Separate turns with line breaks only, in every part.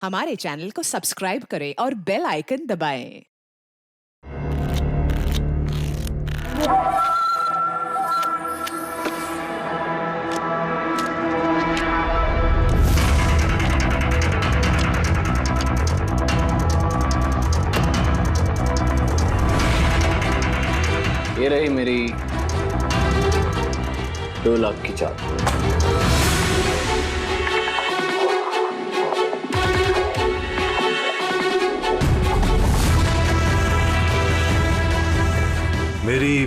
हमारे चैनल को सब्सक्राइब करें और बेल आइकन दबाएं।
ये रही मेरी 2 लाख की चाल।
मेरी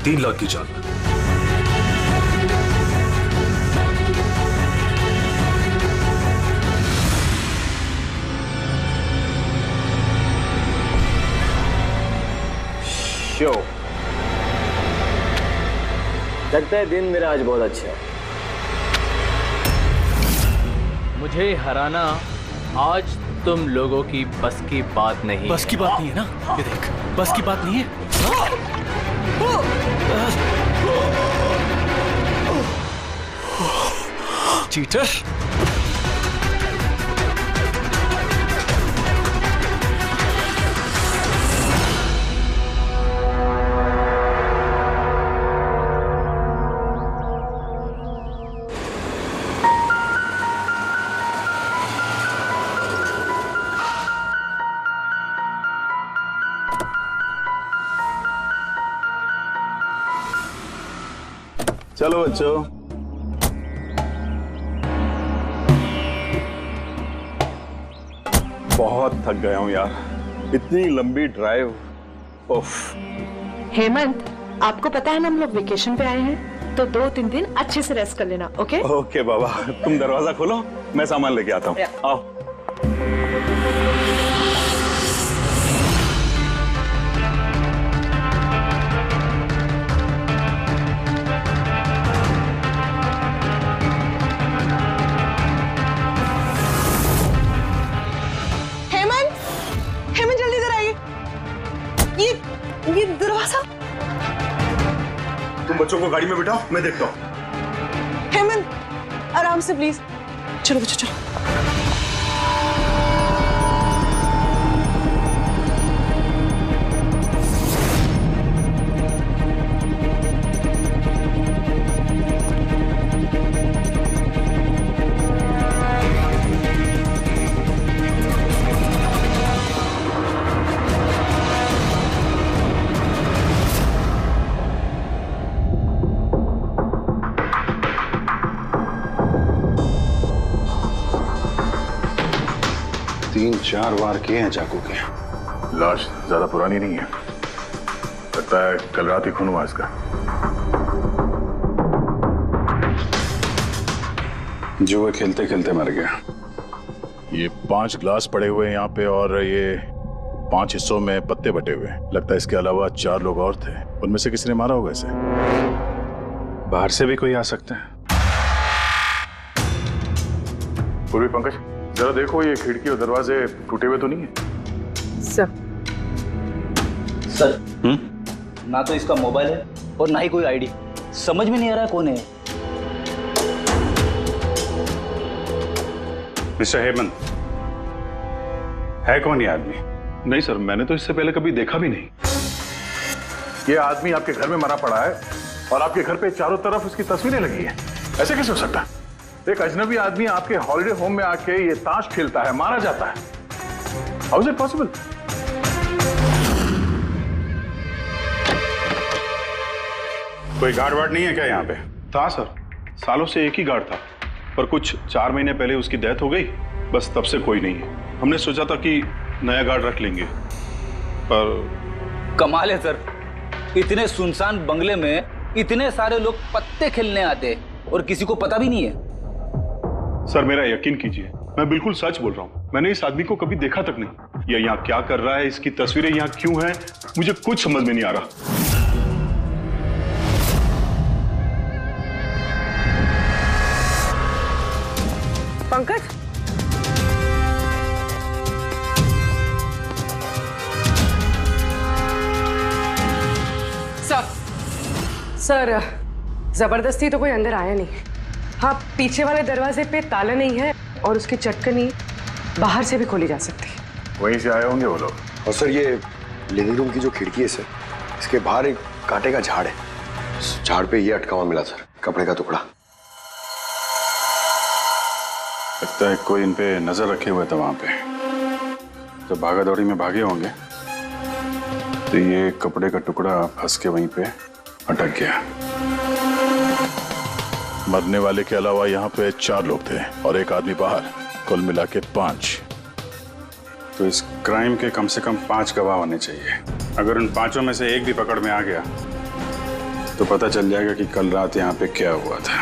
3 लाख की चाल।
शो लगता है दिन मेरा आज बहुत अच्छा है। मुझे हराना आज तुम लोगों की बस की बात नहीं।
बस की बात नहीं है ना? ये देख, बस की बात नहीं है। चीटर।
चलो बच्चों, बहुत थक गया हूं यार, इतनी लंबी ड्राइव। उफ।
हेमंत, आपको पता है ना हम लोग वेकेशन पे आए हैं, तो 2-3 दिन अच्छे से रेस्ट कर लेना। ओके
ओके बाबा, तुम दरवाजा खोलो, मैं सामान लेके आता हूँ। आओ।
हेमंत जल्दी इधर आइए। ये दरवाजा।
तुम बच्चों को गाड़ी में बिठाओ, मैं देखता हूँ।
हेमंत आराम से प्लीज। चलो बच्चों चलो।
तीन चार वार किए हैं चाकू के।
लाश ज्यादा पुरानी नहीं है, लगता है कल रात ही खून हुआ इसका।
जुए खेलते खेलते मर गया।
ये 5 ग्लास पड़े हुए हैं यहाँ पे और ये 5 हिस्सों में पत्ते बटे हुए हैं। लगता है इसके अलावा 4 लोग और थे, उनमें से किसी ने मारा होगा इसे।
बाहर से भी कोई आ सकता है।
पूर्वी पंकज, जरा देखो ये खिड़की और दरवाजे टूटे हुए तो नहीं है?
सर ना तो इसका मोबाइल है और ना ही कोई आईडी। समझ में नहीं आ रहा कौन है।
मिस्टर हेमंत, है कौन ये आदमी?
नहीं सर, मैंने तो इससे पहले कभी देखा भी नहीं। ये आदमी आपके घर में मरा पड़ा है और आपके घर पे चारों तरफ उसकी तस्वीरें लगी है। ऐसे कैसे हो सकता है? एक अजनबी आदमी आपके हॉलिडे होम में आके ये ताश खेलता है, मारा जाता है। How is it possible?
कोई गार्ड वार्ड नहीं है क्या यहाँ पे?
था सर, सालों से एक ही गार्ड था, पर कुछ 4 महीने पहले उसकी डेथ हो गई, बस तब से कोई नहीं है। हमने सोचा था कि नया गार्ड रख लेंगे, पर
कमाल है सर, इतने सुनसान बंगले में इतने सारे लोग पत्ते खेलने आते और किसी को पता भी नहीं है।
सर मेरा यकीन कीजिए, मैं बिल्कुल सच बोल रहा हूँ। मैंने इस आदमी को कभी देखा तक नहीं। यह यहाँ क्या कर रहा है, इसकी तस्वीरें यहाँ क्यों हैं, मुझे कुछ समझ में नहीं आ रहा।
पंकज,
सर जबरदस्ती तो कोई अंदर आया नहीं,
हाँ, पीछे वाले दरवाजे पे ताला नहीं है और उसकी चटकनी बाहर से भी खोली जा सकती है।
वहीं से आए होंगे वो लोग।
और सर ये लिविंग रूम की जो खिड़की है सर, इसके बाहर एक कांटे का झाड़ है। इस झाड़ पे ये अटका हुआ मिला सर, कपड़े का टुकड़ा।
लगता है कोई इन पे नजर रखे हुए था वहां पे। जब भागा दौड़ी में भागे होंगे तो ये कपड़े का टुकड़ा फंस के वहीं पे अटक गया। मरने वाले के अलावा यहाँ पे 4 लोग थे और एक आदमी बाहर, कुल मिला के 5। तो इस क्राइम के कम से कम 5 गवाह होने चाहिए। अगर उन 5 में से एक भी पकड़ में आ गया तो पता चल जाएगा कि कल रात यहाँ पे क्या हुआ था।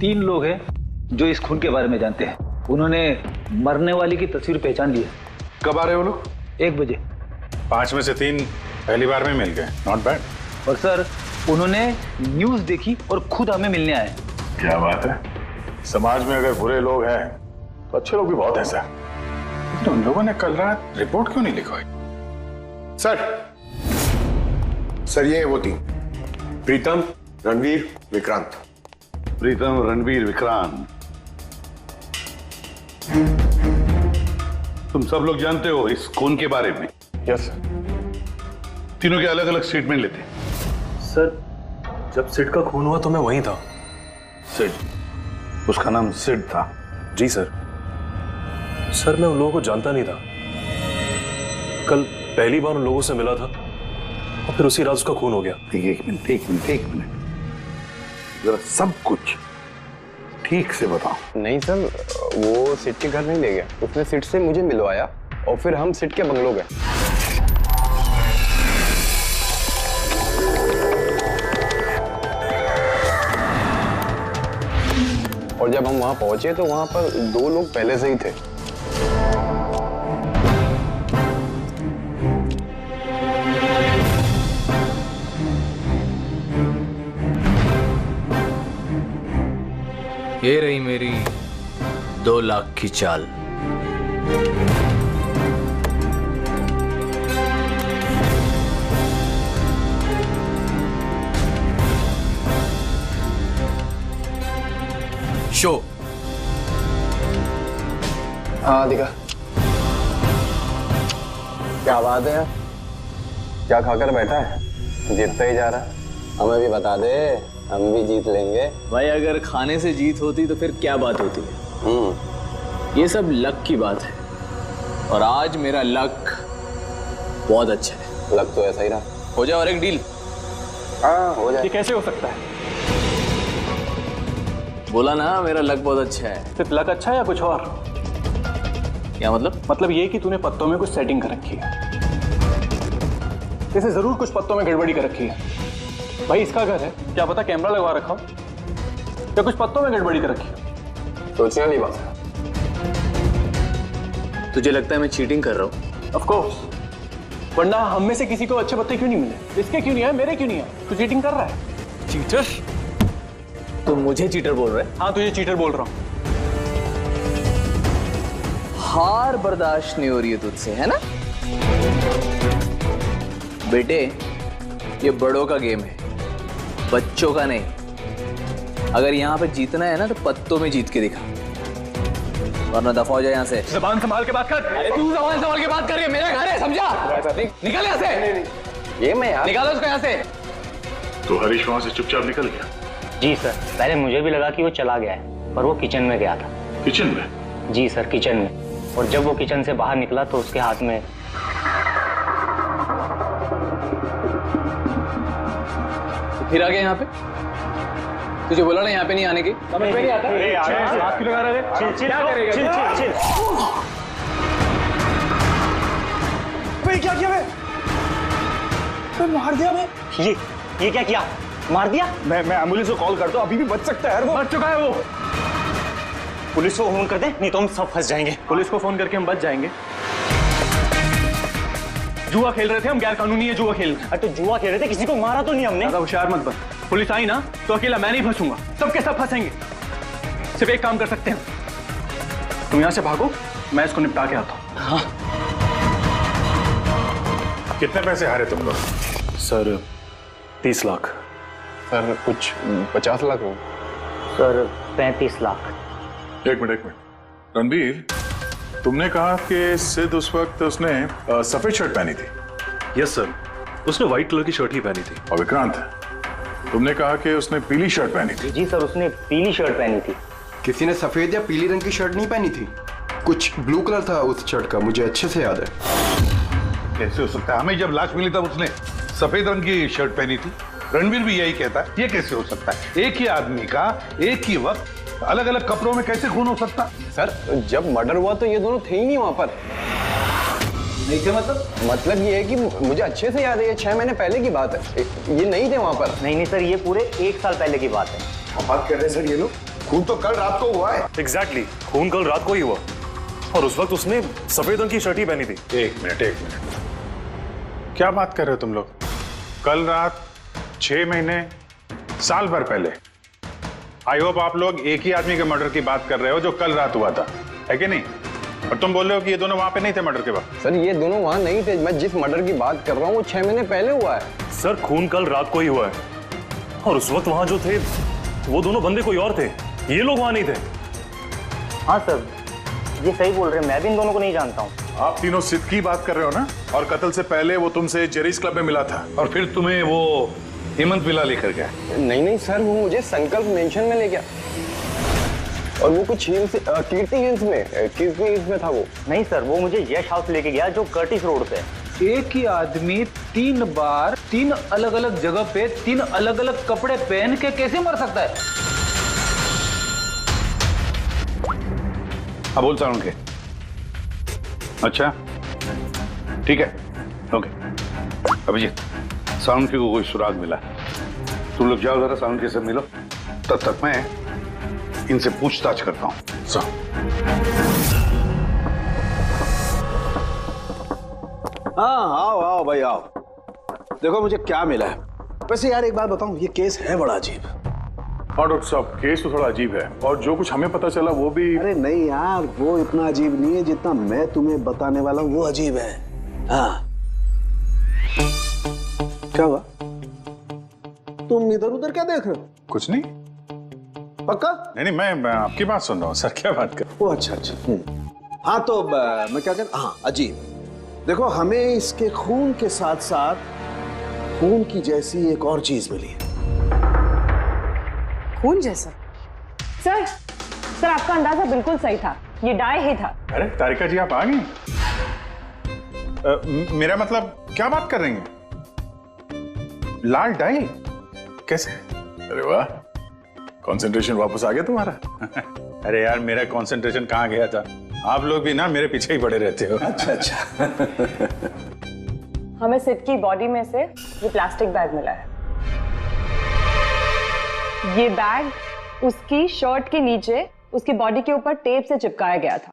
3 लोग हैं जो इस खून के बारे में जानते हैं। उन्होंने मरने वाली की तस्वीर पहचान ली है।
कब आ रहे हो लोग?
1 बजे।
5 में से 3 पहली बार में मिल गए, नॉट बैड।
और सर, उन्होंने न्यूज़ देखी और खुद हमें मिलने आए।
क्या बात है। समाज में अगर बुरे लोग हैं तो अच्छे लोग भी बहुत हैं सर। तो उन लोगों ने कल रात रिपोर्ट क्यों नहीं लिखवाई?
सर ये वो 3, प्रीतम, रणवीर, विक्रांत।
प्रीतम, रणवीर, विक्रांत, तुम सब लोग जानते हो इस खून के बारे में?
Yes sir.
तीनों के अलग अलग स्टेटमेंट लेते।
सर जब सिड का खून हुआ तो मैं वहीं था।
सिड? उसका नाम सिड था?
जी सर। सर मैं उन लोगों को जानता नहीं था। कल पहली बार उन लोगों से मिला था और फिर उसी रात उसका खून हो गया।
एक मिनट जरा सब कुछ ठीक से बताओ।
नहीं सर, वो सिड के घर नहीं ले गया, उसने सिड से मुझे मिलवाया और फिर हम सिड के बंगलो गए। और जब हम वहां पहुंचे तो वहां पर 2 लोग पहले से ही थे।
ये रही मेरी 2 लाख की चाल। शो।
हाँ दिखा। क्या बात है, क्या खाकर बैठा है? जीतता ही जा रहा। हमें भी बता दे, हम भी जीत लेंगे।
भाई अगर खाने से जीत होती तो फिर क्या बात होती है। ये सब लक की बात है और आज मेरा लक बहुत अच्छा है।
लक तो ऐसा ही रहा।
हो जाए और एक डील।
हाँ हो जाए।
ये कैसे हो सकता है?
बोला ना मेरा लक बहुत अच्छा है।
सिर्फ लक अच्छा है या कुछ और?
क्या मतलब?
मतलब ये कि तूने पत्तों में कुछ सेटिंग कर रखी है। जैसे जरूर कुछ पत्तों में गड़बड़ी कर रखी है। भाई इसका घर है, क्या पता कैमरा लगवा रखा हो या कुछ पत्तों में गड़बड़ी कर रखी है।
सोचने वाली बात है।
तुझे लगता है मैं चीटिंग कर रहा हूँ?
ऑफ कोर्स, वरना हम में से किसी को अच्छे पत्ते क्यों नहीं मिले? इसके क्यों नहीं है, मेरे क्यों नहीं है? तू चीटिंग कर रहा है।
चीटर? तुम मुझे चीटर बोल रहे?
हाँ तुझे चीटर बोल रहा हूँ।
हार बर्दाश्त नहीं हो रही है तुझसे, है ना? बेटे ये बड़ों का गेम है, बच्चों का नहीं। अगर यहाँ पे जीतना है ना तो पत्तों में जीत के दिखा, वरना दफा हो जाए यहाँ से।
ज़बान संभाल के बात कर।
अरे तू ज़बान संभाल के बात कर रही है, मेरा घर है समझा? निकल यहाँ से।
ये मैं यार।
निकालो उसको यहाँ से।
तो हरीश वहां से चुपचाप निकल गया?
जी सर, पहले मुझे भी लगा कि वो चला गया है, पर वो किचन में गया था।
किचन में?
जी सर, किचन में। और जब वो किचन से बाहर निकला तो उसके हाथ में
फिर आ गया यहाँ पे। तुझे बोला ना यहाँ पे नहीं आने की।
समझ में नहीं आता। हाथ क्यों लगा रहे थे? क्या करेगा?
क्या किया मैं? मार दिया मैं। ये क्या किया? मार दिया?
मैं एम्बुलेंस को कॉल करता हूँ, अभी भी बच सकता है। वो बच चुका है। वो
पुलिस को फोन कर दे, नहीं तो हम सब फंस जाएंगे।
पुलिस को फोन करके हम बच जाएंगे। जुआ खेल रहे थे हम, गैर कानूनी है जुआ खेलना।
अरे तो जुआ खेल रहे थे, किसी को मारा तो नहीं हमने।
ज्यादा होशियार मत बन। पुलिस आई ना तो अकेला मैं नहीं फंसूंगा, सबके सब फंसेंगे। सिर्फ एक काम कर सकते हैं, तुम यहाँ से भागो, मैं इसको निपटा के आता हूँ।
हाँ।
कितने पैसे हारे तुम लोग?
सर 30 लाख।
सर कुछ 50 लाख हो।
सर 35 लाख।
एक मिनट रणबीर, तुमने कहा कि सिद्ध उस वक्त उसने सफेद शर्ट पहनी थी।
यस सर, उसने व्हाइट कलर की शर्ट ही पहनी थी।
और विक्रांत, तुमने कहा कि उसने पीली शर्ट पहनी थी।
जी सर, उसने पीली शर्ट पहनी थी।
किसी ने सफेद या पीली रंग की शर्ट नहीं पहनी थी। कुछ ब्लू कलर था उस शर्ट का, मुझे अच्छे से याद है।
कैसे हो सकता है? हमें जब लाश मिली तब उसने सफेद रंग की शर्ट पहनी थी। रणवीर भी यही कहता है। ये कैसे हो सकता है? एक ही आदमी का एक ही वक्त अलग अलग कपड़ों में कैसे खून हो सकता?
सर जब मर्डर हुआ तो ये दोनों थे ही नहीं वहां पर।
नहीं थे मतलब
ये है कि मुझे अच्छे से याद है, ये 6 महीने पहले की बात है। ये नहीं थे वहां पर।
नहीं सर, ये पूरे 1 साल पहले की बात है।
अब बात कर रहे हैं सर ये लोग। खून तो कल रात को हुआ है।
एग्जैक्टली, खून कल रात को ही हुआ और उस वक्त उसने सफेद रंग की शर्ट ही पहनी थी।
एक मिनट क्या बात कर रहे हो तुम लोग? कल रात 6 महीने साल भर पहले। आई होप आप लोग एक ही आदमी के मर्डर की बात कर रहे हो जो कल रात हुआ था, है कि नहीं? और तुम बोल रहे हो कि ये दोनों वहां पे नहीं थे मर्डर के वक्त।
सर ये दोनों वहां नहीं थे। मैं जिस मर्डर की बात कर रहा हूँ वो 6 महीने पहले हुआ है।
सर खून कल रात को ही हुआ है और उस वक्त वहां जो थे वो दोनों बंदे कोई और थे, ये लोग वहां नहीं थे।
हाँ सर, ये सही बोल रहे हैं। मैं भी इन दोनों को नहीं जानता हूँ।
आप तीनों सिद्ध की बात कर रहे हो ना? और कत्ल से पहले वो तुमसे जेरीज क्लब में मिला था
और फिर तुम्हें वो हेमंत विला लेकर गया?
नहीं सर, वो मुझे संकल्प मेंशन में ले गया और वो कुछ कीर्ति हिल्स में था वो।
नहीं सर, वो मुझे यश हाउस लेके गया जो कर्टिस रोड पे है।
एक ही आदमी 3 बार 3 अलग अलग जगह पे 3 अलग अलग कपड़े पहन के कैसे मर सकता है?
हाँ बोल साउंड के। अच्छा ठीक है, ओके। अभिजीत, साउंड के को कोई सुराग मिला? तुम लोग जाओ जरा साउंड के से मिलो, तब तक मैं इनसे पूछताछ करता हूँ।
हाँ आओ भाई आओ। देखो मुझे क्या मिला है। वैसे यार एक बात बताऊं, ये केस है बड़ा अजीब।
और डॉक्टर साहब केस तो थोड़ा अजीब है और जो कुछ हमें पता चला वो भी।
अरे नहीं यार, वो इतना अजीब नहीं है जितना मैं तुम्हें बताने वाला हूँ वो अजीब है। हाँ क्या हुआ? तुम इधर उधर क्या देख रहे हो?
कुछ नहीं।
पक्का?
नहीं मैं आपकी बात सुन रहा हूँ सर। क्या बात कर?
ओ अच्छा। हाँ तो मैं क्या कहता, हाँ अजीब। देखो हमें इसके खून के साथ साथ खून की जैसी एक और चीज मिली है।
खून जैसा?
सर आपका अंदाजा बिल्कुल सही था, ये डाई ही था।
अरे तारिका जी आप आ गई? मेरा मतलब क्या बात कर रही हैं? लाल डाई कैसे? अरे वाह, कंसंट्रेशन वापस आ गया तुम्हारा। अरे यार मेरा कंसंट्रेशन कहाँ गया था? आप लोग भी ना मेरे पीछे ही पड़े रहते हो। अच्छा।
हमें सिड की बॉडी में से ये प्लास्टिक बैग मिला है। ये बैग उसकी शर्ट के नीचे उसकी बॉडी के ऊपर टेप से चिपकाया गया था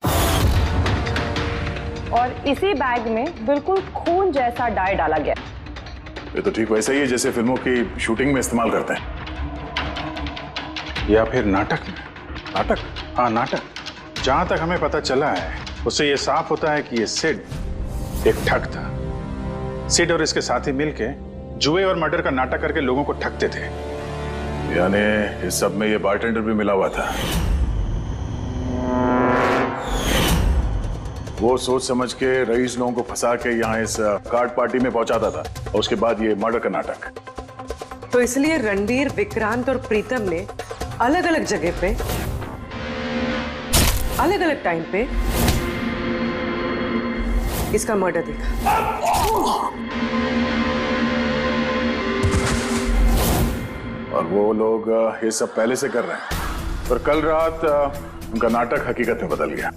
और इसी बैग में बिल्कुल खून जैसा डाई डाला गया।
ये तो ठीक वैसा ही है जैसे फिल्मों की शूटिंग में इस्तेमाल करते हैं, या फिर नाटक। हाँ नाटक। जहां तक हमें पता चला है उससे ये साफ होता है कि ये सिड एक ठग था। सिड और इसके साथी मिलके जुए और मर्डर का नाटक करके लोगों को ठगते थे। यानी इस सब में ये बारटेंडर भी मिला हुआ था। वो सोच समझ के रईस लोगों को फंसा के यहाँ इस कार्ड पार्टी में पहुंचाता था और उसके बाद ये मर्डर का नाटक।
तो इसलिए रणबीर, विक्रांत और प्रीतम ने अलग अलग जगह पे अलग अलग टाइम पे इसका मर्डर देखा।
और वो लोग ये सब पहले से कर रहे हैं, पर कल रात उनका नाटक हकीकत में बदल गया।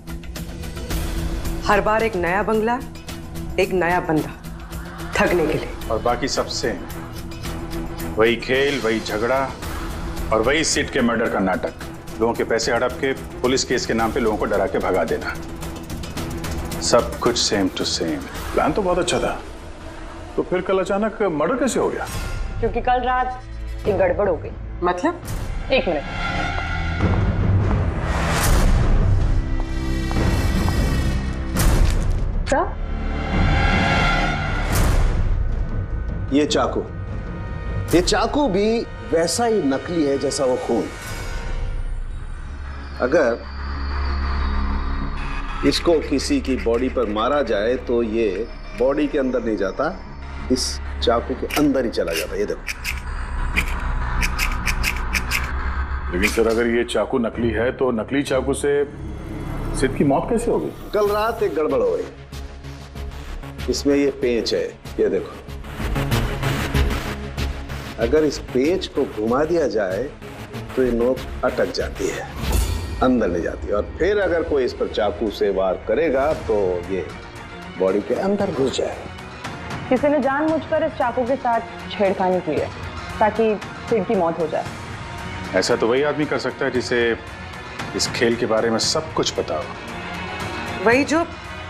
हर बार एक नया बंगला, एक नया बंदा ठगने के लिए,
और बाकी सबसे वही खेल, वही झगड़ा और वही सिट के मर्डर का नाटक। लोगों के पैसे हड़प के पुलिस केस के नाम पे लोगों को डरा के भगा देना। सब कुछ सेम टू सेम। प्लान तो बहुत अच्छा था, तो फिर कल अचानक मर्डर कैसे हो गया?
क्योंकि कल रात एक गड़बड़ हो गई।
मतलब?
एक मिनट। क्या?
ये चाकू भी वैसा ही नकली है जैसा वो खून। अगर इसको किसी की बॉडी पर मारा जाए तो ये बॉडी के अंदर नहीं जाता, इस चाकू के अंदर ही चला जाता। ये देखो।
लेकिन सर अगर ये चाकू नकली है तो नकली चाकू से सिद्ध की मौत कैसे हो गई?
कल रात एक गड़बड़ हो गई। इसमें ये पेंच है, ये देखो। अगर इस पेंच को घुमा दिया जाए तो ये नोक अटक जाती है, अंदर नहीं जाती है। और फिर अगर कोई इस पर चाकू से वार करेगा तो ये बॉडी के अंदर घुस जाएगा।
किसी ने जानबूझकर इस चाकू के साथ छेड़खानी की है ताकि सिड की मौत हो जाए।
ऐसा तो वही आदमी कर सकता है जिसे इस खेल के बारे में सब कुछ पता हो।
वही जो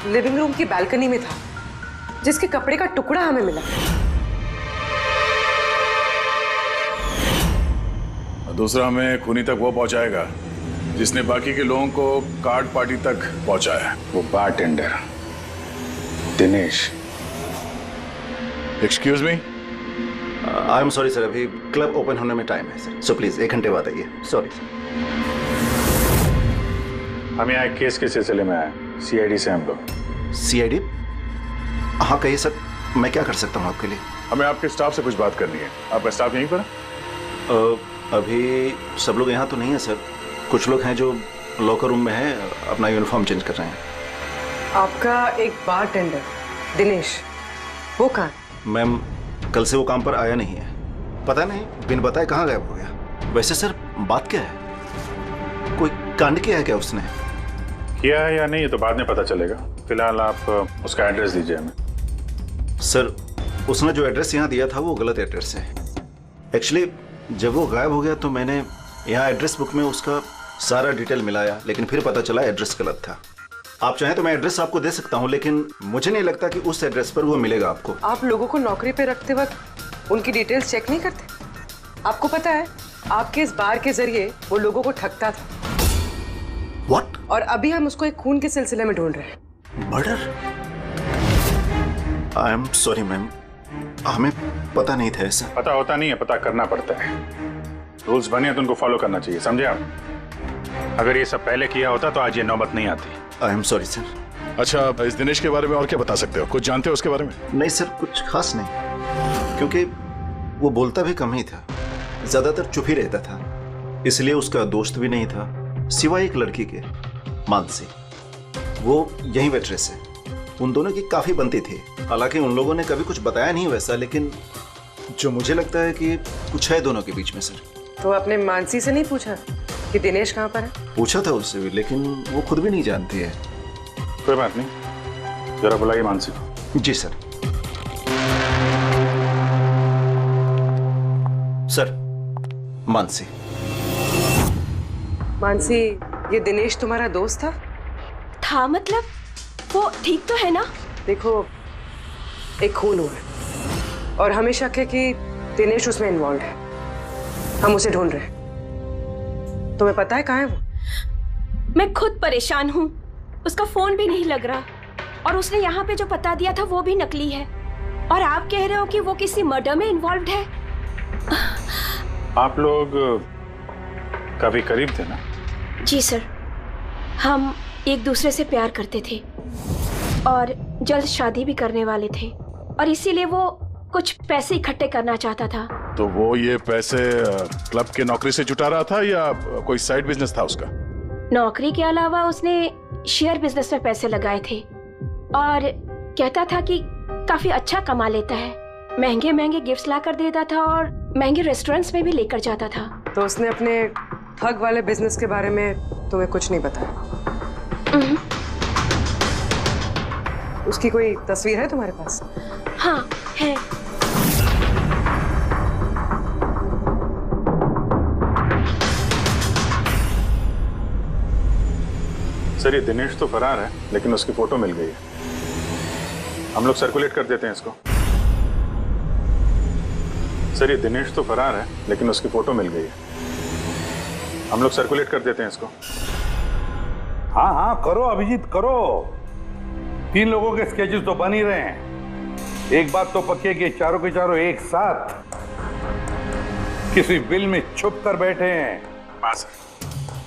लिविंग रूम की बालकनी में था, जिसके कपड़े का टुकड़ा हमें मिला।
दूसरा हमें खूनी तक वो पहुंचाएगा जिसने बाकी के लोगों को कार्ड पार्टी तक पहुंचाया, वो bartender Dinesh. Excuse me.
I am sorry sir, अभी क्लब ओपन होने में टाइम है सर, सो प्लीज 1 घंटे बाद आइए। Sorry sir.
हम यहाँ एक केस के सिलसिले में आए, सीआईडी से हम लोग।
सीआईडी? हाँ कहिए सर, मैं क्या कर सकता हूँ आपके लिए?
हमें आपके स्टाफ से कुछ बात करनी है। आपका स्टाफ यहीं पर है?
अभी सब लोग यहाँ तो नहीं है सर, कुछ लोग हैं जो लॉकर रूम में हैं, अपना यूनिफॉर्म चेंज कर रहे हैं।
आपका एक बारटेंडर दिनेश, वो कहाँ?
मैम कल से वो काम पर आया नहीं है, पता नहीं बिन बताए कहाँ गायब हो गया। वैसे सर बात क्या है, कोई कांड किया है क्या उसने?
किया है या नहीं ये तो बाद में पता चलेगा, फिलहाल आप उसका एड्रेस दीजिए हमें।
सर उसने जो एड्रेस यहाँ दिया था वो गलत एड्रेस है। एक्चुअली जब वो गायब हो गया तो मैंने यहाँ एड्रेस बुक में उसका सारा डिटेल मिलाया, लेकिन फिर पता चला एड्रेस गलत था। आप चाहें तो मैं एड्रेस आपको दे सकता हूँ, लेकिन मुझे नहीं लगता कि उस एड्रेस पर वो मिलेगा आपको।
आप लोगों को नौकरी पे रखते वक्त उनकी डिटेल्स चेक नहीं करते? आपको पता है आपके इस बार के जरिए वो लोगों को ठगता था।
What?
और अभी हम उसको एक खून के सिलसिले में ढूंढ रहे हैं।
Murder? I am sorry ma'am, हमें पता नहीं था ऐसा।
पता होता नहीं है, पता करना पड़ता है। रूल्स बने हैं तो उनको फॉलो करना चाहिए, समझे आप? अगर ये सब पहले किया होता तो आज ये नौबत नहीं आती।
I am sorry sir.
अच्छा, इस दिनेश के बारे में और क्या बता सकते हो? कुछ जानते हो उसके बारे में?
नहीं सर, कुछ खास नहीं, क्योंकि वो बोलता भी कम ही था, ज्यादातर चुप ही रहता था। इसलिए उसका दोस्त भी नहीं था सिवाय एक लड़की के, मानसी। वो यही वेट्रेस है। उन दोनों की काफी बनती थी, हालांकि उन लोगों ने कभी कुछ बताया नहीं वैसा, लेकिन जो मुझे लगता है कि कुछ है दोनों के बीच में सर।
तो आपने मानसी से नहीं पूछा कि दिनेश कहाँ पर है?
पूछा था उससे भी, लेकिन वो खुद भी नहीं जानती है।
कोई बात नहीं, जरा बुलाइए मानसी को।
जी सर। सर, मानसी।
मानसी, ये दिनेश तुम्हारा दोस्त था?
मतलब वो ठीक तो है ना?
देखो, एक खून हुआ है और हमें शक है कि दिनेश उसमें इन्वॉल्व है। हम उसे ढूंढ रहे हैं। तुम्हें पता है कहाँ है वो?
मैं खुद परेशान हूँ, उसका फोन भी नहीं लग रहा, और उसने यहाँ पे जो पता दिया था वो भी नकली है, और आप कह रहे हो कि वो किसी मर्डर में इन्वॉल्व है।
आप लोग काफी करीब थे ना?
जी सर, हम एक दूसरे से प्यार करते थे और जल्द शादी भी करने वाले थे, और इसीलिए वो कुछ पैसे इकट्ठे करना चाहता था।
तो वो ये पैसे क्लब के नौकरी से जुटा रहा था या कोई साइड बिजनेस था उसका?
नौकरी के अलावा उसने शेयर बिजनेस में पैसे लगाए थे, और कहता था कि काफी अच्छा कमा लेता है। महंगे महंगे गिफ्ट्स ला कर देता था और महंगे रेस्टोरेंट्स में भी लेकर जाता था।
तो उसने अपने ठग वाले बिजनेस के बारे में तुम्हें कुछ नहीं बताया? उसकी कोई तस्वीर है तुम्हारे पास?
हाँ है।
सर ये दिनेश तो फरार है, लेकिन उसकी फोटो मिल गई है। हम लोग सर्कुलेट कर देते हैं इसको। सर ये दिनेश तो फरार है, लेकिन उसकी फोटो मिल गई है। हम लोग सर्कुलेट कर देते हैं इसको।
हाँ हाँ करो अभिजीत करो। 3 लोगों के स्केचेस तो बन ही रहे हैं। एक बात तो पक्की है कि चारों के चारों एक साथ किसी बिल में छुप कर बैठे हैं।
हाँ सर,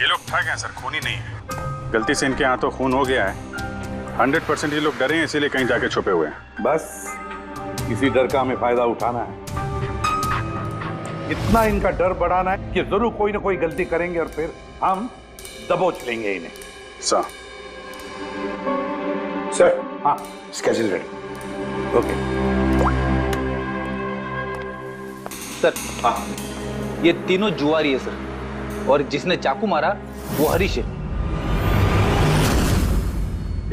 ये लोग ठग हैं सर, खूनी नहीं है। गलती से इनके हाथों खून हो गया है। 100% ये लोग डरे हैं, इसीलिए कहीं जाके छुपे हुए हैं।
बस इसी डर का हमें फायदा उठाना है, इतना इनका डर बढ़ाना है कि जरूर कोई ना कोई गलती करेंगे और फिर हम दबोच लेंगे इन्हें।
सर
सर, हाँ स्केड्यूल रेडी। ओके
सर, हाँ ये तीनों जुआरी है सर, और जिसने चाकू मारा वो हरीश है।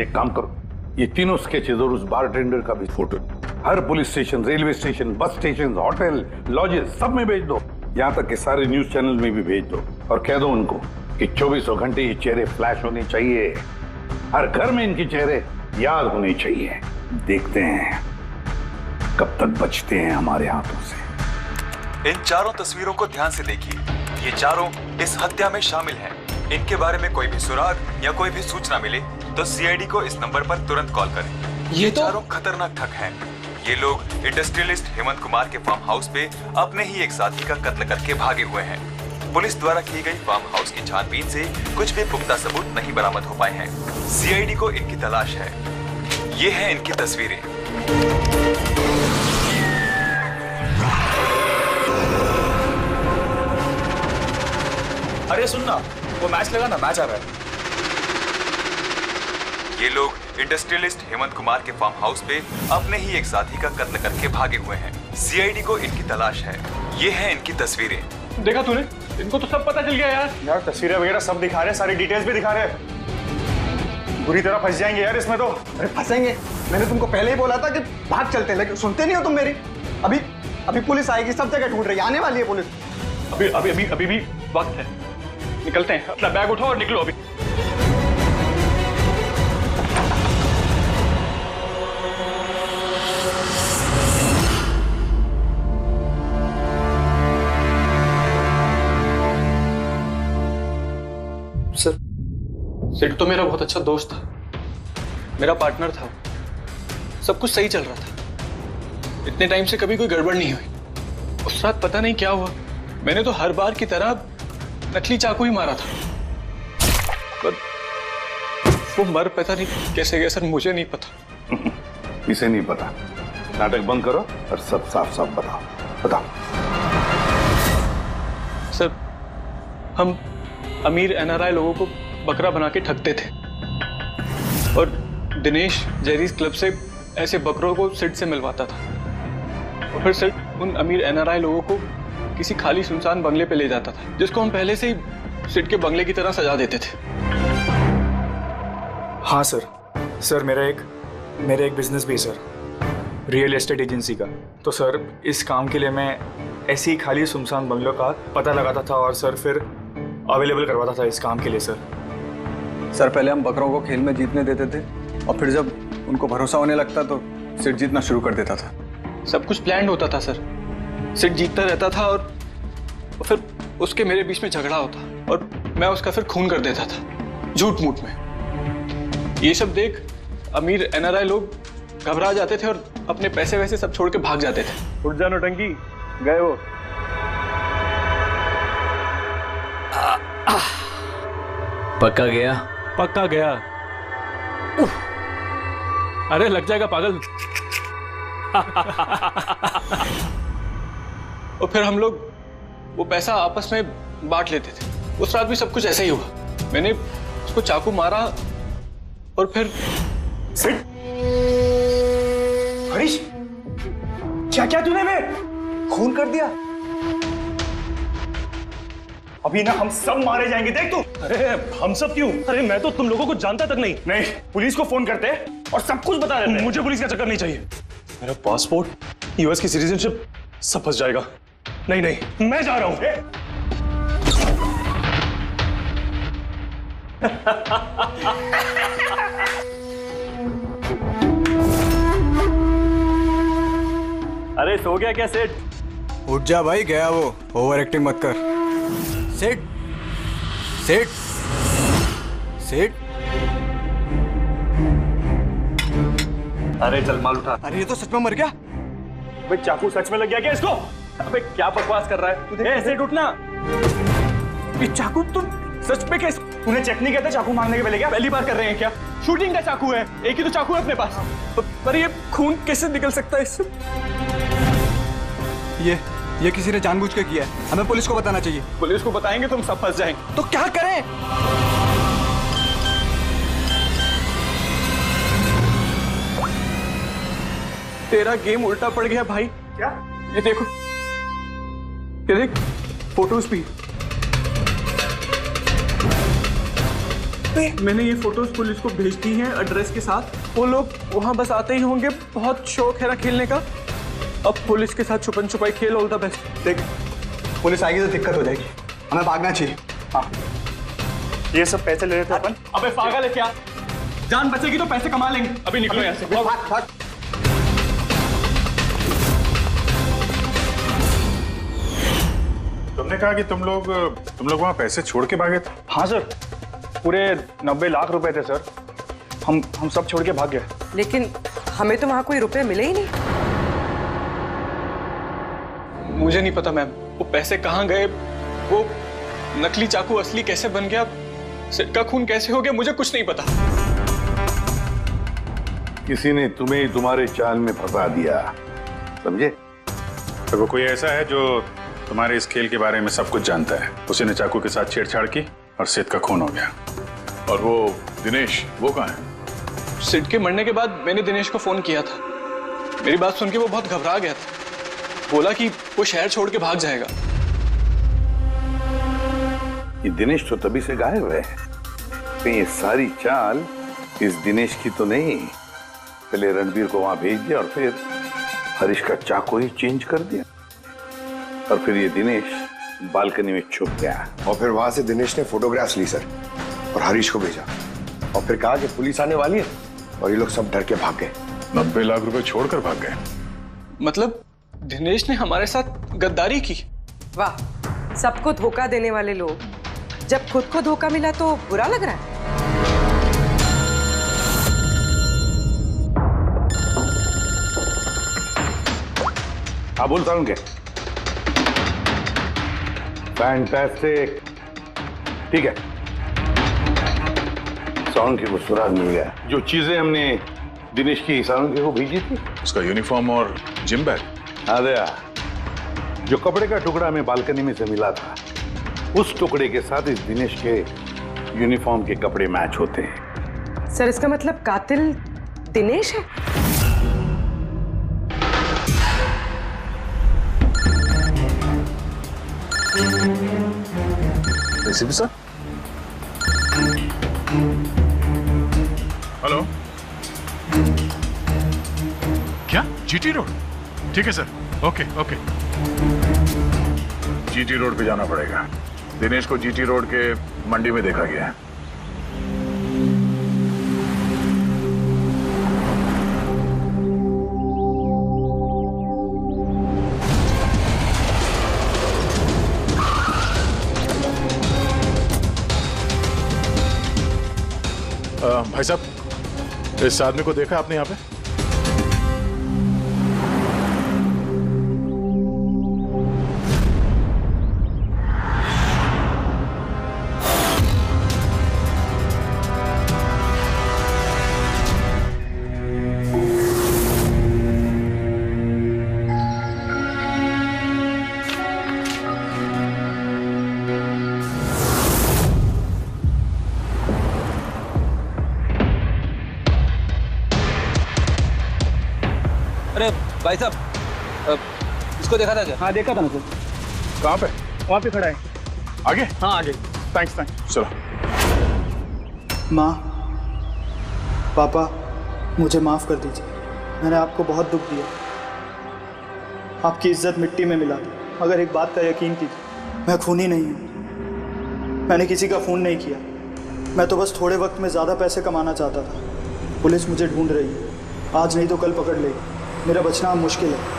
एक काम करो, ये तीनों स्केचेस और उस बारटेंडर का भी फोटो हर police station, railway station, bus station, hotel, lodges सब में भेज दो। यहाँ तक कि सारे न्यूज चैनल में भी भेज दो और कह दो उनको कि 24 घंटे ये चेहरे फ्लैश होने चाहिए, हर घर में इनके चेहरे याद होने चाहिए। देखते हैं कब तक बचते हैं हमारे हाथों से।
इन चारों तस्वीरों को ध्यान से देखिए, ये चारों इस हत्या में शामिल हैं। इनके बारे में कोई भी सुराग या कोई भी सूचना मिले तो सीआईडी को इस नंबर पर तुरंत कॉल करें। ये चारों खतरनाक ठग हैं। ये लोग इंडस्ट्रियलिस्ट हेमंत कुमार के फार्म हाउस पे अपने ही एक साथी का कत्ल करके भागे हुए हैं। पुलिस द्वारा की गई फार्म हाउस की छानबीन से कुछ भी पुख्ता सबूत नहीं बरामद हो पाए हैं। सीआईडी को इनकी तलाश है। ये हैं इनकी तस्वीरें।
अरे सुनना, वो मैच लगा ना, मैच आ रहा है।
ये लोग इंडस्ट्रियलिस्ट हेमंत कुमार के फार्म हाउस पे अपने ही एक साथी का कत्ल करके भागे हुए हैं। सीआईडी को इनकी तलाश है। ये हैं इनकी तस्वीरें।
देखा तूने, इनको तो सब पता चल गया यार। तस्वीरें वगैरह सब दिखा रहे हैं, सारी डिटेल्स भी दिखा रहे हैं। बुरी तरह फंस जाएंगे यार इसमें तो।
अरे फंसेंगे, मैंने तुमको पहले ही बोला था कि भाग चलते हैं, लेकिन सुनते नहीं हो तुम मेरी। अभी पुलिस आएगी, सब जगह ढूंढ रही है, आने वाली है पुलिस।
अभी भी वक्त है, निकलते हैं। अपना बैग उठाओ और निकलो अभी। सर, सिड तो मेरा बहुत अच्छा दोस्त था, मेरा पार्टनर था, सब कुछ सही चल रहा था। इतने टाइम से कभी कोई गड़बड़ नहीं हुई। उस रात पता नहीं क्या हुआ, मैंने तो हर बार की तरह नकली चाकू ही मारा था, पर वो मर पता नहीं कैसे गया सर, मुझे नहीं पता।
इसे नहीं पता, नाटक बंद करो और सब साफ साफ बताओ।
सर, हम अमीर एनआरआई लोगों को बकरा बना के ठगते थे और दिनेश जेरीज क्लब से ऐसे बकरों को सिड से मिलवाता था, और फिर सिड उन अमीर एनआरआई लोगों को किसी खाली सुनसान बंगले पे ले जाता था, जिसको हम पहले से ही सिड के बंगले की तरह सजा देते थे।
हाँ सर मेरा एक बिजनेस भी है सर, रियल एस्टेट एजेंसी का। तो सर इस काम के लिए मैं ऐसे ही खाली सुनसान बंगलों का पता लगाता था और सर फिर अवेलेबल करवाता था इस काम के लिए। सर
पहले हम बकरों को खेल में जीतने देते थे और फिर जब उनको भरोसा होने लगता तो सिड जीतना शुरू कर देता था।
सब कुछ प्लान्ड होता था सर, सिड जीतता रहता था और फिर उसके मेरे बीच में झगड़ा होता और मैं उसका फिर खून कर देता था झूठ मूठ में। ये सब देख अमीर एनआरआई लोग घबरा जाते थे और अपने पैसे वैसे सब छोड़ के भाग जाते थे।
उठ जानो टंकी, गए वो।
पक्का गया?
पक्का गया। अरे लग जाएगा पागल। और फिर हम लोग वो पैसा आपस में बांट लेते थे। उस रात भी सब कुछ ऐसा ही हुआ। मैंने उसको चाकू मारा और फिर
सिड, हरीश, क्या तूने मैं खून कर दिया? अभी ना हम सब मारे जाएंगे, देख तू।
अरे हम सब क्यों? अरे मैं तो तुम लोगों को जानता तक नहीं।
नहीं, पुलिस को फोन करते और सब कुछ बता देते।
मुझे पुलिस का चक्कर नहीं चाहिए। मेरा पासपोर्ट, यूएस की सिटीजनशिप सब फंस जाएगा। नहीं, मैं जा रहा हूं।
अरे सो गया क्या सेठ?
उठ जा भाई, गया वो। ओवर एक्टिंग मत कर। सेठ सेठ सेठ।
अरे चल माल उठा।
अरे ये तो सच में मर गया।
भाई चाकू सच में लग गया क्या इसको?
अबे क्या बकवास कर रहा है? ऐसे उठना। ये चाकू तुम सच पे कैसे? तूने चेक नहीं किया था चाकू मांगने के पहले? क्या पहली बार कर रहे हैं क्या? शूटिंग का चाकू है, एक ही तो चाकू है अपने पास। पर ये खून कैसे निकल सकता है इससे?
ये किसी ने जानबूझ के किया है। हमें पुलिस को बताना चाहिए।
पुलिस को बताएंगे तुम सब फंस जाएंगे।
तो क्या करें?
तेरा गेम उल्टा पड़ गया भाई। क्या? ये देखो, ये देख फोटोज भी। मैंने ये फोटोज पुलिस को भेज दी हैं एड्रेस के साथ। वो लोग वहां बस आते ही होंगे। बहुत शौक है ना खेलने का। अब पुलिस के साथ छुपन छुपाई खेल। All the best.
देख, पुलिस आएगी तो दिक्कत हो जाएगी। हमें भागना चाहिए।
हाँ, ये सब पैसे ले लेते अपन। अबे पागल है क्या? जान बचेगी तो पैसे कमा लेंगे। अभी निकलो यहाँ से।
भाग।
तुमने कहा कि तुम लोग वहां पैसे छोड़ के भागे थे?
हाँ सर, पूरे 90 लाख रुपए थे सर। हम सब छोड़ के भाग गए।
लेकिन हमें तो वहां कोई रुपए मिले ही नहीं।
मुझे नहीं पता मैम, वो पैसे कहाँ गए, वो नकली चाकू असली कैसे बन गया, सिर का खून कैसे हो गया, मुझे कुछ नहीं पता।
किसी ने तुम्हें तुम्हारे चाल में फंसा दिया, समझे?
तो वो कोई ऐसा है जो तुम्हारे इस खेल के बारे में सब कुछ जानता है। उसी ने चाकू के साथ छेड़छाड़ की और सिड का खून हो गया। और वो दिनेश, वो कहाँ है?
सिड के मरने के बाद मैंने दिनेश को फोन किया था। मेरी बात सुन के वो बहुत घबरा गया था। बोला कि वो शहर छोड़ के भाग जाएगा।
ये दिनेश तो तभी से गायब है। कहीं ये सारी चाल इस दिनेश की तो नहीं? पहले रणबीर को वहां भेज दिया और फिर हरीश का चाकू ही चेंज कर दिया, और फिर ये दिनेश बालकनी में छुप गया।
और फिर वहां से दिनेश ने फोटोग्राफ्स ली सर, और हरीश को भेजा, और फिर कहा कि पुलिस आने वाली है, और ये लोग सब डर के भाग गए।
90 लाख रुपए छोड़कर भाग गए?
मतलब दिनेश ने हमारे साथ गद्दारी की?
वाह, सबको धोखा देने वाले लोग। जब खुद को धोखा मिला तो बुरा लग रहा है।
हाँ बोल सारुण के। फैंटास्टिक, ठीक है। सारुण के को सुराग मिल गया। जो चीजें हमने दिनेश की सारुण के को भेजी थी,
उसका यूनिफॉर्म और जिम बैग।
हाँ दया, जो कपड़े का टुकड़ा हमें बालकनी में से मिला था, उस टुकड़े के साथ इस दिनेश के यूनिफॉर्म के कपड़े मैच होते हैं।
सर, इसका मतलब कातिल दिनेश है?
ACP sir. हेलो, क्या जीटी रोड? ठीक है सर, ओके। जीटी रोड पे जाना पड़ेगा। दिनेश को जीटी रोड के मंडी में देखा गया है। भाई साहब, इस आदमी को देखा आपने यहाँ पे?
अरे भाई साहब, इसको देखा था क्या?
हाँ देखा था ना सर।
कहाँ पे?
वहाँ पे खड़ा है।
आगे?
हाँ आगे।
थैंक्स। चलो।
माँ, पापा, मुझे माफ कर दीजिए। मैंने आपको बहुत दुख दिया। आपकी इज्जत मिट्टी में मिला दी। मगर एक बात का यकीन कीजिए, मैं खूनी नहीं हूँ। मैंने किसी का खून नहीं किया। मैं तो बस थोड़े वक्त में ज़्यादा पैसे कमाना चाहता था। पुलिस मुझे ढूंढ रही है। आज नहीं तो कल पकड़ लेगी। मेरा बचना अब मुश्किल है।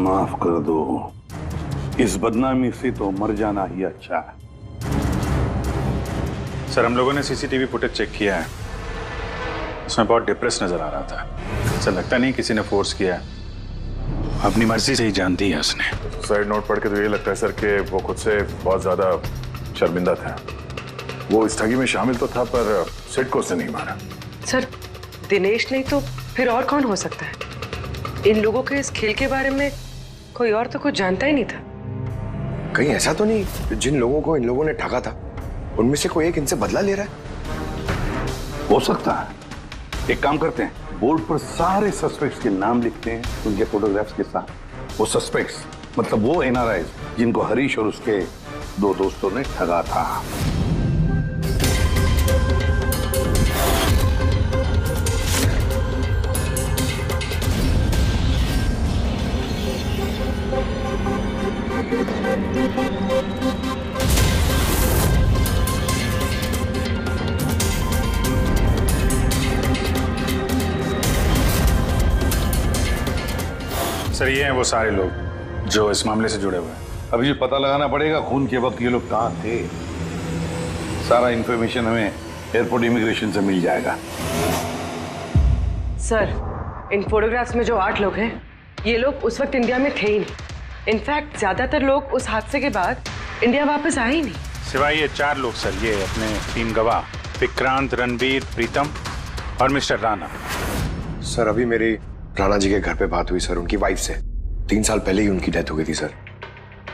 माफ कर दो, इस बदनामी से तो मर जाना ही अच्छा है।
सर, हम लोगों ने सीसीटीवी फुटेज चेक किया है, उसमें बहुत डिप्रेस नजर आ रहा था। ऐसा लगता नहीं किसी ने फोर्स किया है, अपनी मर्जी से ही जान दी है उसने।
साइड नोट पढ़ के तो ये लगता है सर कि वो खुद से बहुत ज्यादा शर्मिंदा था। वो इस ठगी में शामिल तो था, पर सेठ को उसने नहीं मारा।
सर, दिनेश नहीं तो फिर और कौन हो सकता है? इन लोगों के इस खेल के बारे में कोई और तो कुछ जानता ही नहीं था।
कहीं ऐसा तो नहीं कि जिन लोगों को इन लोगों ने ठगा था उनमें से कोई एक इनसे बदला ले रहा है?
हो सकता है। एक काम करते हैं, बोर्ड पर सारे सस्पेक्ट्स के नाम लिखते हैं उनके फोटोग्राफ्स के साथ। वो सस्पेक्ट्स मतलब वो एनआरआईज जिनको हरीश और उसके दो दोस्तों ने ठगा था।
सर, ये हैं वो सारे लोग जो इस मामले से जुड़े हुए हैं।
अभी पता लगाना पड़ेगा खून के वक्त ये लोग कहाँ थे। सारा इंफॉर्मेशन हमें एयरपोर्ट इमिग्रेशन से मिल जाएगा।
सर, इन फोटोग्राफ्स में जो 8 लोग हैं, ये लोग उस वक्त इंडिया में थे ही नहीं। इनफैक्ट ज्यादातर लोग उस हादसे के बाद इंडिया वापस आए ही नहीं।
सिवाय ये 4 लोग सर, ये अपने 3 गवाह विक्रांत, रणबीर, प्रीतम और मिस्टर राणा।
सर, अभी मेरी राणा जी के घर पे बात हुई सर, उनकी वाइफ से। 3 साल पहले ही उनकी डेथ हो गई थी सर,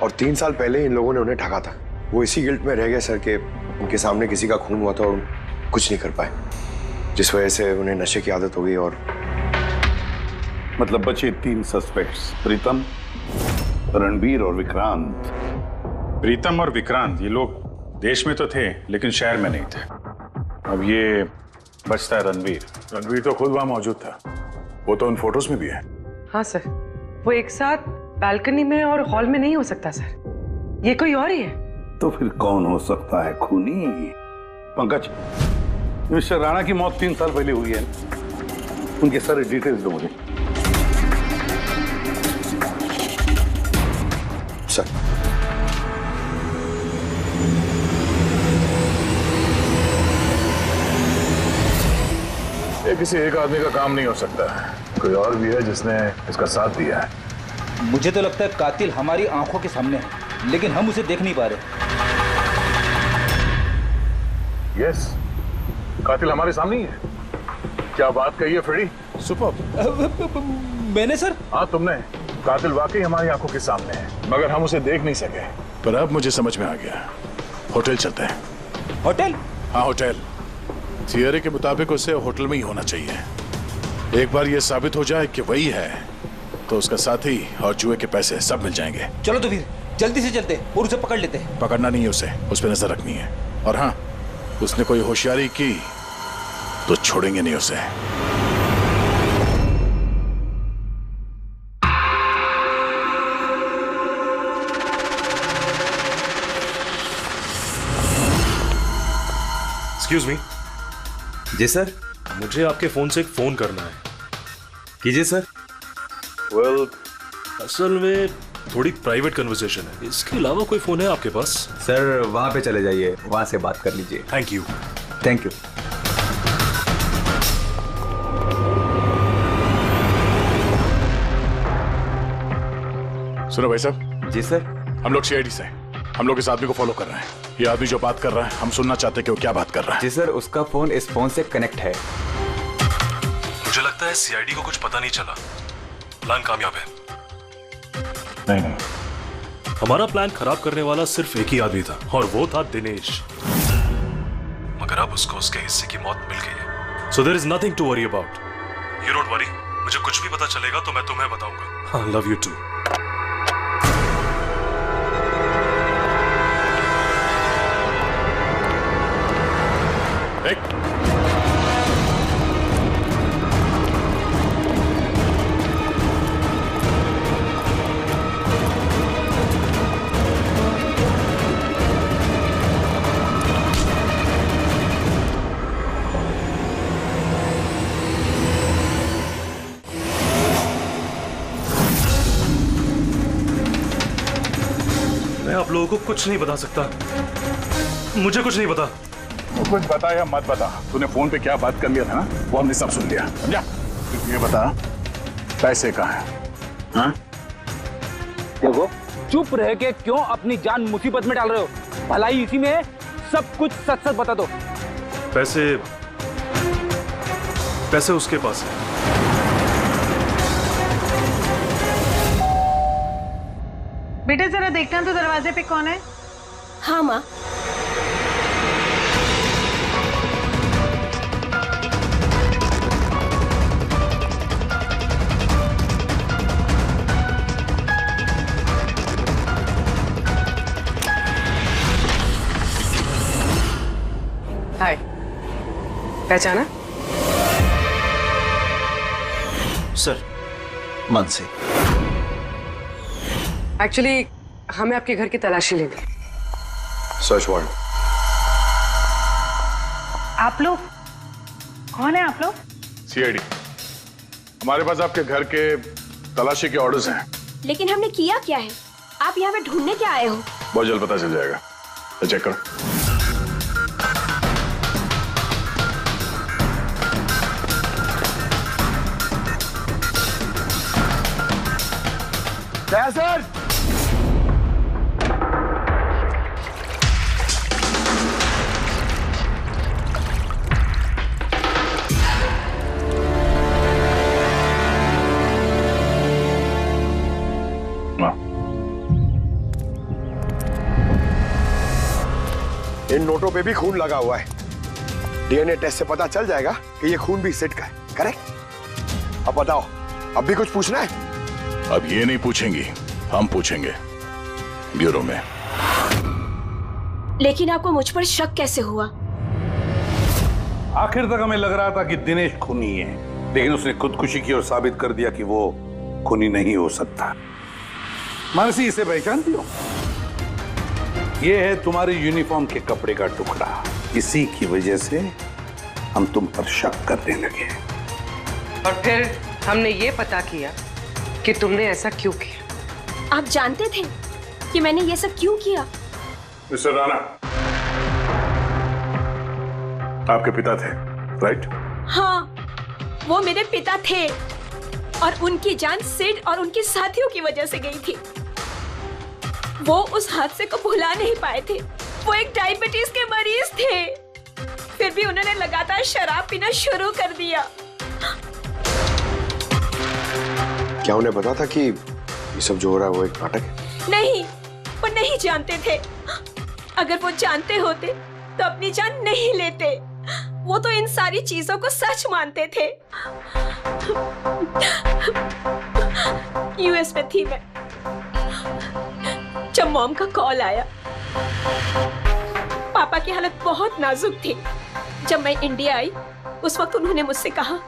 और 3 साल पहले इन लोगों ने उन्हें ठगा था। वो इसी गिल्ट में रह गए सर कि उनके सामने किसी का खून हुआ था और कुछ नहीं कर पाए, जिस वजह से उन्हें नशे की आदत हो गई। और
मतलब बचे 3 सस्पेक्ट्स, प्रीतम, रणबीर और विक्रांत।
प्रीतम और विक्रांत ये लोग देश में तो थे लेकिन शहर में नहीं थे। अब ये बचता है रणबीर।
रणबीर तो खुद वहां मौजूद था, वो तो उन फोटोज में भी है।
हाँ सर, वो एक साथ बालकनी में और हॉल में नहीं हो सकता सर, ये कोई और ही है।
तो फिर कौन हो सकता है खूनी? पंकज, मिस्टर राणा की मौत 3 साल पहले हुई है, उनके सारे डिटेल्स दो मुझे।
सर,
ये किसी एक आदमी का काम नहीं हो सकता, कोई और भी है जिसने इसका साथ दिया है।
मुझे तो लगता है कातिल हमारी आंखों के सामने है, लेकिन हम उसे देख नहीं पा रहे।
यस, कातिल हमारे सामने ही है। क्या बात कही है फ्रेडी?
सुपर। मैंने सर?
हाँ, तुमने। कातिल वाकई हमारी आंखों के सामने है, मगर हम उसे देख नहीं सके। पर अब मुझे समझ में आ गया, होटल चलते हैं।
होटल?
हाँ, होटल। थियरी के मुताबिक उसे होटल में ही होना चाहिए। एक बार ये साबित हो जाए कि वही है, तो उसका साथी और जुए के पैसे सब मिल जाएंगे।
चलो तो फिर जल्दी से चलते और उसे पकड़ लेते।
पकड़ना नहीं है उसे, उस पर नजर रखनी है। और हाँ, उसने कोई होशियारी की तो छोड़ेंगे नहीं उसे।
Excuse me.
जी सर।
मुझे आपके फोन से एक फोन करना है।
कीजिए सर।
वेल, असल में थोड़ी प्राइवेट कन्वर्सेशन है, इसके अलावा कोई फोन है आपके पास?
सर, वहां पे चले जाइए, वहां से बात कर लीजिए।
Thank you.
Thank you.
सुनो भाई साहब।
जी सर।
हम लोग सीआईडी से हैं। हम लोग इस आदमी को फॉलो कर रहे हैं। ये आदमी जो बात कर रहा है, हम सुनना चाहते हैं कि वो क्या बात कर रहा है।
जी सर, उसका फोन इस फोन से कनेक्ट है।
मुझे लगता है सीआईडी को कुछ पता नहीं चला। प्लान कामयाब है।
नहीं,
हमारा प्लान खराब करने वाला सिर्फ एक ही आदमी था, और वो था दिनेश। मगर अब उसको उसके हिस्से की मौत मिल गई है। So there is nothing to worry about. You don't worry, मुझे कुछ भी पता चलेगा तो मैं तुम्हें बताऊंगा। I love you too. लोगों को कुछ नहीं बता सकता। मुझे कुछ नहीं पता।
तो कुछ बता या मत बता, तूने फोन पे क्या बात कर लिया था ना, वो हमने सब सुन लिया, समझा? ये बता, पैसे कहाँ हैं? हाँ?
देखो, चुप रह के क्यों अपनी जान मुसीबत में डाल रहे हो? भलाई इसी में है, सब कुछ सच सच बता दो।
पैसे उसके पास है।
बेटा जरा देखना तो दरवाजे पे कौन है?
हाँ माँ।
हाय, पहचाना?
सर, मानसी।
एक्चुअली हमें आपके घर की तलाशी लेनी।
Search warrant.
आप लोग कौन है? आप लोग?
सीआईडी। हमारे पास आपके घर के तलाशी के ऑर्डर्स हैं।
लेकिन हमने किया क्या है? आप यहाँ पे ढूंढने क्या आए हो?
बहुत जल्द पता चल जाएगा। तो चेक करो।
सर,
इन नोटों पे भी खून लगा हुआ है। डीएनए टेस्ट से पता चल जाएगा कि ये खून भी सिड का है, करेक्ट? अब बताओ, अब भी कुछ पूछना है?
अब ये नहीं पूछेंगी, हम पूछेंगे ब्यूरो में।
लेकिन आपको मुझ पर शक कैसे हुआ?
आखिर तक हमें लग रहा था कि दिनेश खूनी है, लेकिन उसने खुदकुशी की और साबित कर दिया कि वो खूनी नहीं हो सकता। मानसी, इसे पहचानती हो? ये है तुम्हारी यूनिफॉर्म के कपड़े का टुकड़ा। इसी की वजह से हम तुम पर शक करने लगे
और फिर हमने ये पता किया कि तुमने ऐसा क्यों किया।
आप जानते थे कि मैंने ये सब क्यों किया?
मिस्टर राणा, आपके पिता थे, राइट?
हाँ, वो मेरे पिता थे और उनकी जान सिड और उनके साथियों की वजह से गई थी। वो उस हादसे को भुला नहीं पाए थे। वो एक डायबिटीज के मरीज थे, फिर भी उन्होंने लगातार शराब पीना शुरू कर दिया।
क्या उन्हें पता था कि ये सब जो हो रहा है वो एक नाटक है?
नहीं, वो नहीं जानते थे। अगर वो जानते होते तो अपनी जान नहीं लेते। वो तो इन सारी चीजों को सच मानते थे। यूएस में थी मैं जब मॉम का कॉल आया। पापा की हालत बहुत नाजुक थी। जब मैं इंडिया आई उस वक्त उन्होंने मुझसे कहा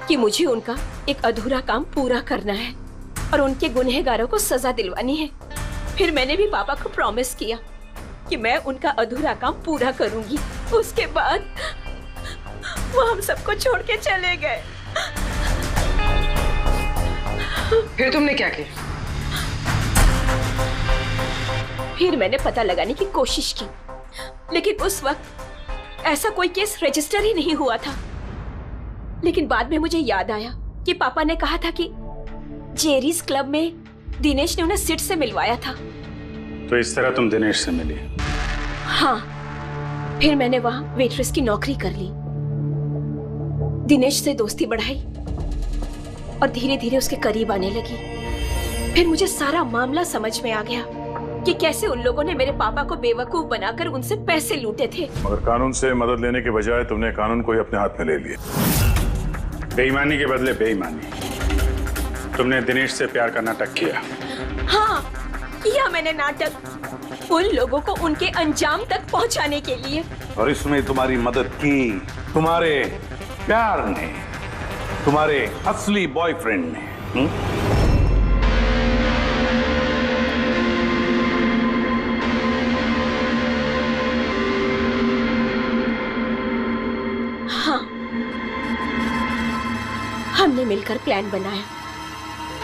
कि मुझे उनका एक अधूरा काम पूरा करना है और उनके गुनहगारों को सजा दिलवानी है। फिर मैंने भी पापा को प्रॉमिस किया कि मैं उनका अधूरा काम पूरा करूंगी। उसके बाद वो हम सबको छोड़ के चले गए।
फिर तुमने क्या किया?
फिर मैंने पता लगाने की कोशिश की, लेकिन उस वक्त ऐसा कोई केस रजिस्टर ही नहीं हुआ था। लेकिन बाद में मुझे याद आया कि पापा ने कहा था कि जेरीज क्लब में दिनेश ने उन्हें सिड से मिलवाया था।
तो इस तरह तुम दिनेश से मिली?
हाँ, फिर मैंने वहां वेट्रेस की नौकरी कर ली। दिनेश से दोस्ती बढ़ाई और धीरे धीरे उसके करीब आने लगी। फिर मुझे सारा मामला समझ में आ गया कि कैसे उन लोगों ने मेरे पापा को बेवकूफ बनाकर उनसे पैसे लूटे थे।
मगर कानून से मदद लेने के बजाय तुमने कानून को ही अपने हाथ में ले लिया। बेईमानी के बदले बेईमानी। तुमने दिनेश से प्यार का नाटक किया।
हाँ, किया मैंने नाटक उन लोगों को उनके अंजाम तक पहुंचाने के लिए।
और इसमें तुम्हारी मदद की तुम्हारे प्यार ने, तुम्हारे असली बॉयफ्रेंड ने।
हाँ, हमने मिलकर प्लान बनाया।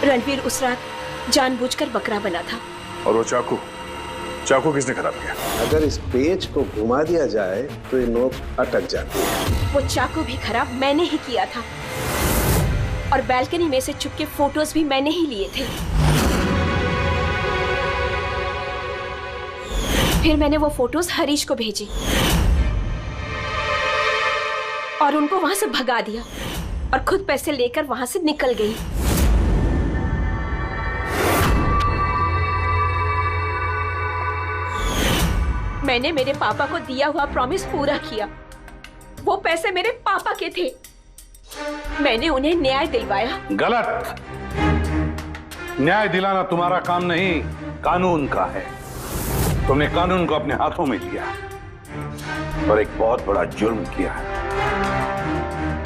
रणवीर उस रात जानबूझकर बकरा बना था।
और वो चाकू चाकू किसने खराब किया?
अगर इस पेज को घुमा दिया जाए तो ये नोक अटक जाती है।
वो चाकू भी खराब मैंने ही किया था और बालकनी में से छुप के फोटोज भी मैंने ही लिए थे। फिर मैंने वो फोटोज हरीश को भेजी और उनको वहां से भगा दिया और खुद पैसे लेकर वहां से निकल गई। मैंने मेरे पापा को दिया हुआ प्रॉमिस पूरा किया। वो पैसे मेरे पापा के थे। मैंने उन्हें न्याय दिलवाया।
गलत। न्याय दिलाना तुम्हारा काम नहीं, कानून का है। तुमने कानून को अपने हाथों में लिया और एक बहुत बड़ा जुर्म किया है।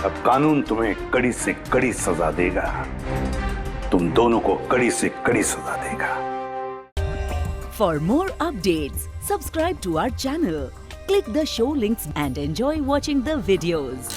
अब कानून तुम्हें कड़ी से कड़ी सजा देगा। तुम दोनों को कड़ी से कड़ी सजा देगा।
For more updates, subscribe to our channel, click the show links and enjoy watching the videos.